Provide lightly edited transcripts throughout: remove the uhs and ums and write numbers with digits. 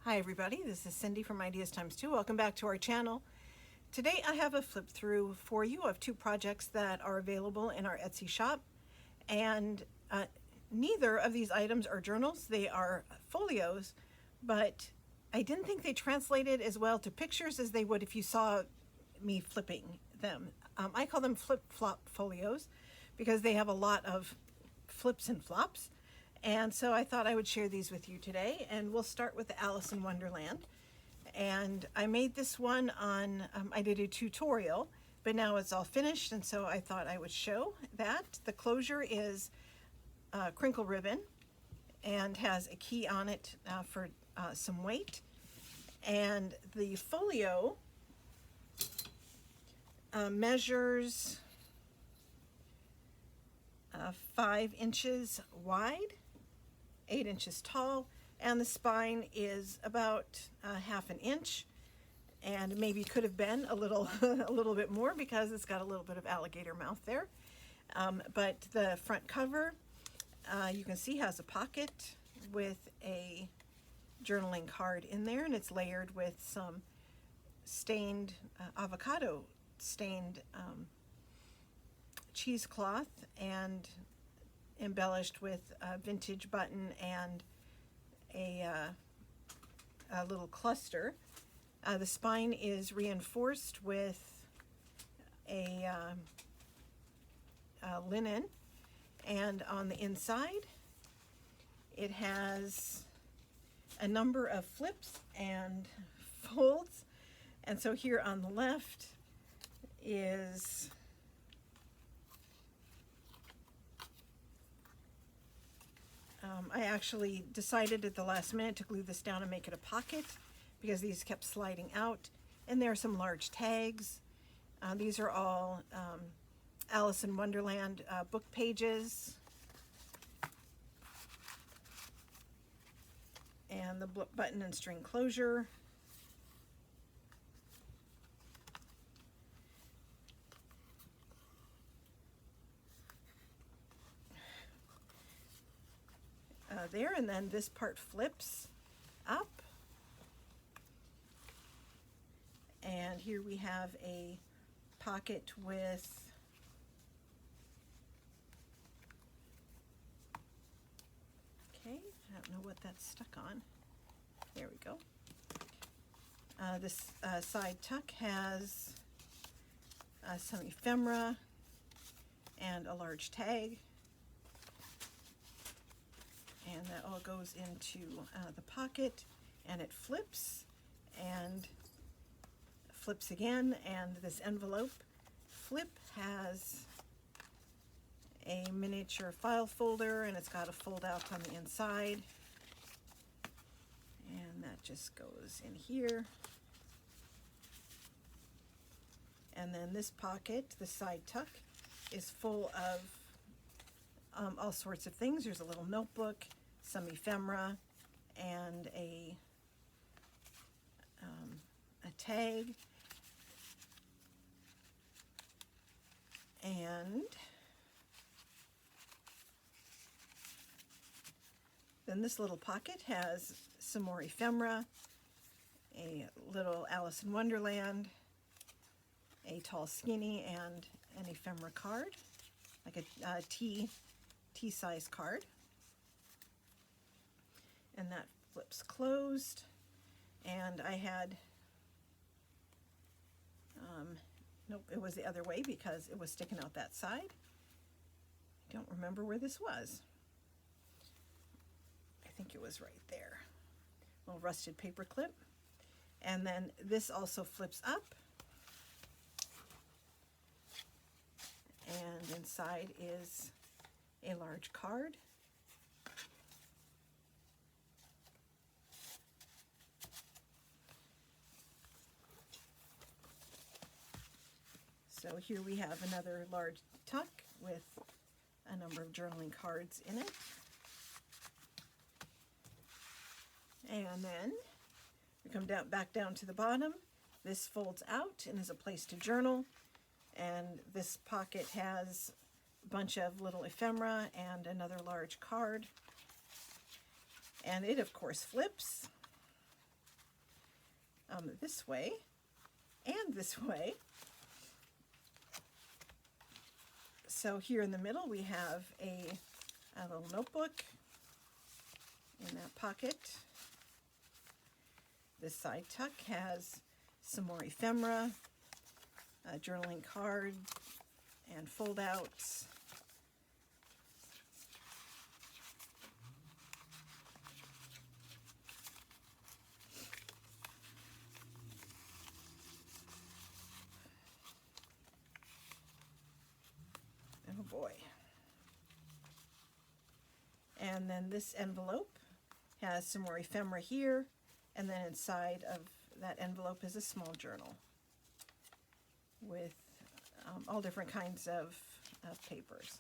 Hi everybody, this is Cindy from Ideas Times 2. Welcome back to our channel. Today I have a flip through for you of two projects that are available in our Etsy shop, and neither of these items are journals. They are folios, but I didn't think they translated as well to pictures as they would if you saw me flipping them. I call them flip-flop folios because they have a lot of flips and flops. And so I thought I would share these with you today, and we'll start with the Alice in Wonderland. And I made this one on, I did a tutorial, but now it's all finished, and so I thought I would show that. The closure is crinkle ribbon and has a key on it for some weight. And the folio measures 5 inches wide, 8 inches tall, and the spine is about half an inch, and maybe could have been a little a little bit more because it's got a little bit of alligator mouth there. But the front cover, you can see, has a pocket with a journaling card in there, and it's layered with some stained avocado stained cheesecloth and embellished with a vintage button and a little cluster. The spine is reinforced with a linen, and on the inside it has a number of flips and folds. And so here on the left is I actually decided at the last minute to glue this down and make it a pocket because these kept sliding out. And there are some large tags. These are all Alice in Wonderland book pages. And the button and string closure. There, and then this part flips up, and here we have a pocket with I don't know what that's stuck on. There we go. This side tuck has some ephemera and a large tag. And that all goes into the pocket, and it flips and flips again. And this envelope flip has a miniature file folder, and it's got a fold out on the inside, and that just goes in here. And then this pocket, the side tuck, is full of all sorts of things. There's a little notebook, some ephemera, and a tag, and then this little pocket has some more ephemera, a little Alice in Wonderland, a tall skinny, and an ephemera card, like a tea-size card. And that flips closed, and I had, nope, it was the other way because it was sticking out that side. I don't remember where this was. I think it was right there. A little rusted paper clip. And then this also flips up, and inside is a large card. So here we have another large tuck with a number of journaling cards in it. And then we come back down to the bottom. This folds out and is a place to journal. And this pocket has a bunch of little ephemera and another large card. And it, of course, flips. this way and this way. So here in the middle we have a little notebook in that pocket. This side tuck has some more ephemera, a journaling card, and fold-outs. Oh boy. And then this envelope has some more ephemera here, and then inside of that envelope is a small journal with all different kinds of papers.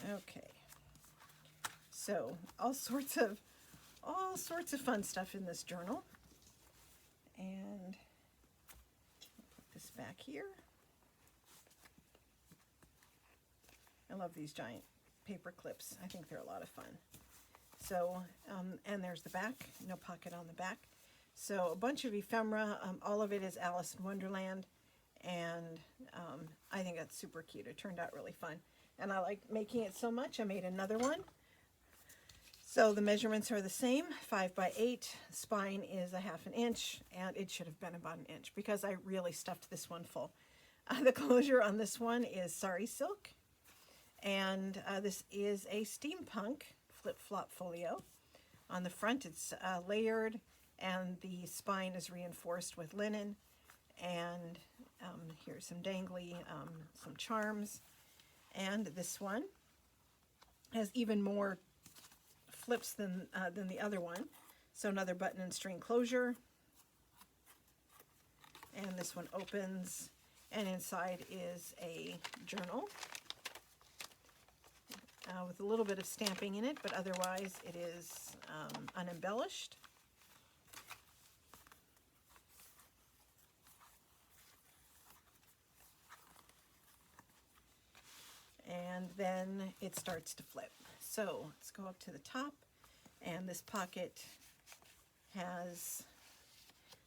Okay, so all sorts of fun stuff in this journal, and put this back here. I love these giant paper clips. I think they're a lot of fun. So, and there's the back, no pocket on the back. So a bunch of ephemera, all of it is Alice in Wonderland, and I think that's super cute. It turned out really fun, and I like making it so much I made another one. So the measurements are the same, 5 by 8, spine is a 1/2 inch, and it should have been about 1 inch because I really stuffed this one full. The closure on this one is sari silk, and this is a steampunk flip-flop folio. On the front it's layered, and the spine is reinforced with linen, and here's some dangly, some charms, and this one has even more flips than the other one. So another button and string closure, and this one opens, and inside is a journal with a little bit of stamping in it, but otherwise it is unembellished. And then it starts to flip. So let's go up to the top, and this pocket has,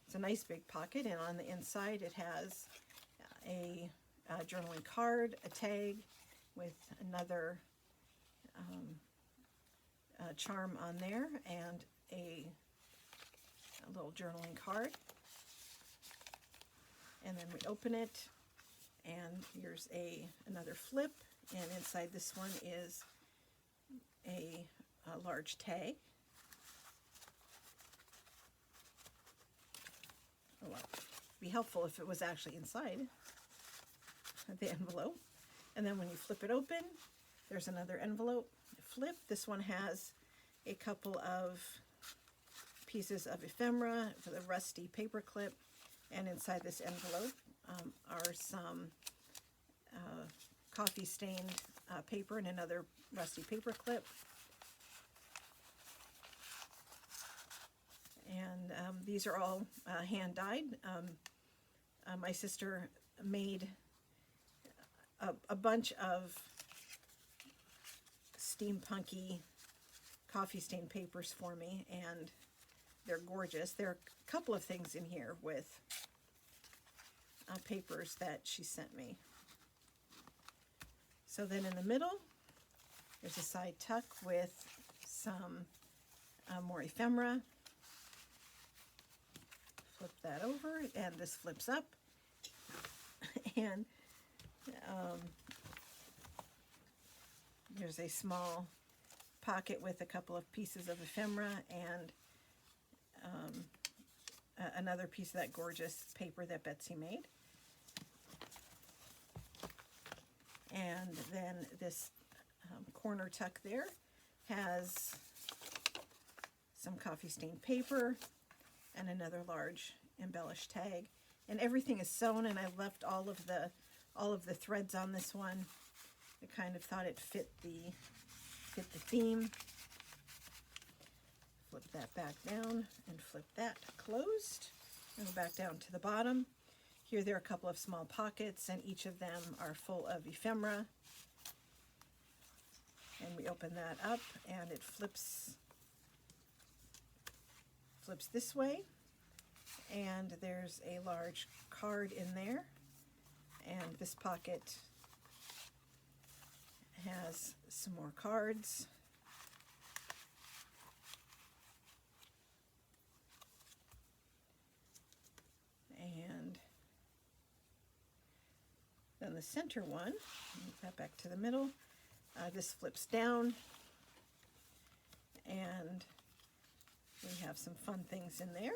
it's a nice big pocket, and on the inside it has a journaling card, a tag with another charm on there, and a little journaling card. And then we open it, and here's another flip, and inside this one is a large tag. Oh, well, it'd be helpful if it was actually inside the envelope. And then when you flip it open, there's another envelope flip. This one has a couple of pieces of ephemera for the rusty paper clip, and inside this envelope are some coffee stained paper and another rusty paper clip. And these are all hand dyed. My sister made a bunch of steampunky coffee stained papers for me, and they're gorgeous. There are a couple of things in here with papers that she sent me. So then in the middle, there's a side tuck with some more ephemera. Flip that over, and this flips up. And there's a small pocket with a couple of pieces of ephemera and another piece of that gorgeous paper that Betsy made. And then this corner tuck there has some coffee stained paper and another large embellished tag. And everything is sewn, and I left all of the threads on this one. I kind of thought it fit the theme. Flip that back down and flip that closed. And go back down to the bottom. Here there are a couple of small pockets, and each of them are full of ephemera. And we open that up, and it flips this way, and there's a large card in there, and this pocket has some more cards. And then the center one, move that back to the middle, this flips down, and we have some fun things in there.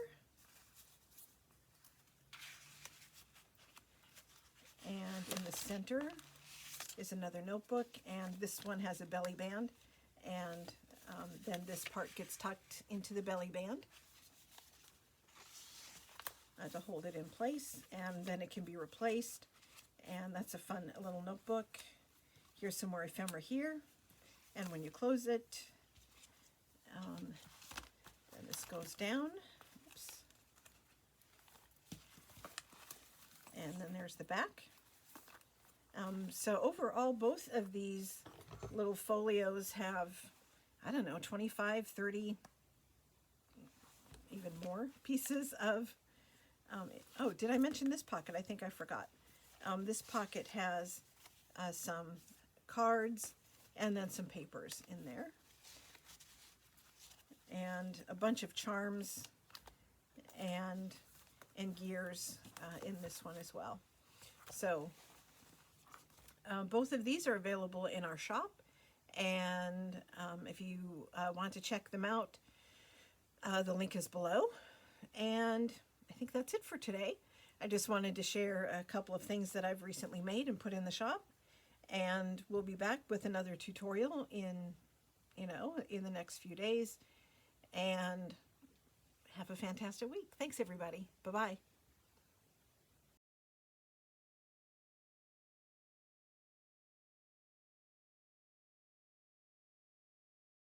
And in the center is another notebook, and this one has a belly band, and then this part gets tucked into the belly band to hold it in place, and then it can be replaced, and that's a fun little notebook. Here's some more ephemera here, and when you close it, then this goes down. Oops. And then there's the back. So overall, both of these little folios have, I don't know, 25, 30, even more pieces of, oh, did I mention this pocket? I think I forgot. This pocket has some cards and then some papers in there, and a bunch of charms and gears in this one as well. So both of these are available in our shop, and if you want to check them out, the link is below. And I think that's it for today. I just wanted to share a couple of things that I've recently made and put in the shop, and we'll be back with another tutorial in the next few days. And have a fantastic week. Thanks everybody. Bye-bye.